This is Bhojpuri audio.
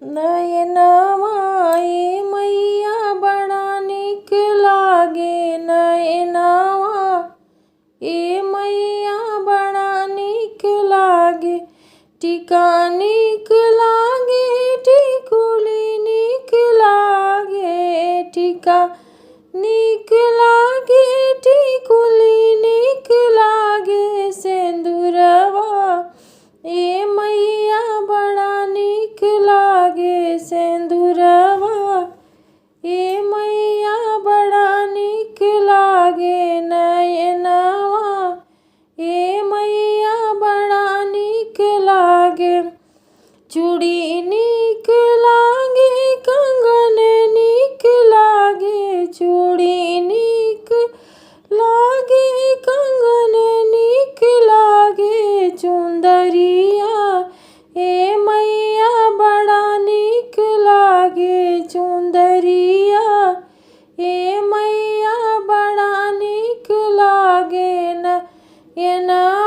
नयनवा ए मैया बड़ा निक लागे नयनवा ए मैया बड़ा निक लागे टीका निक लागे टिकुली निक लागे टीका निक लागे टिकुली निक लागे सिंदूरवा ए मैया बड़ा निक लागे सिंदूरवा ए मैया बड़ा निक लागे नयनवा ए मैया बड़ा निक लागे चूड़ी निक लागे कंगन निक लागे चूड़ी निक लागे कंगन निक लागे चुंदरिया ए मैया बड़ा निक लागे चुंदरिया ए मैया बड़ा निक लागे नयनवा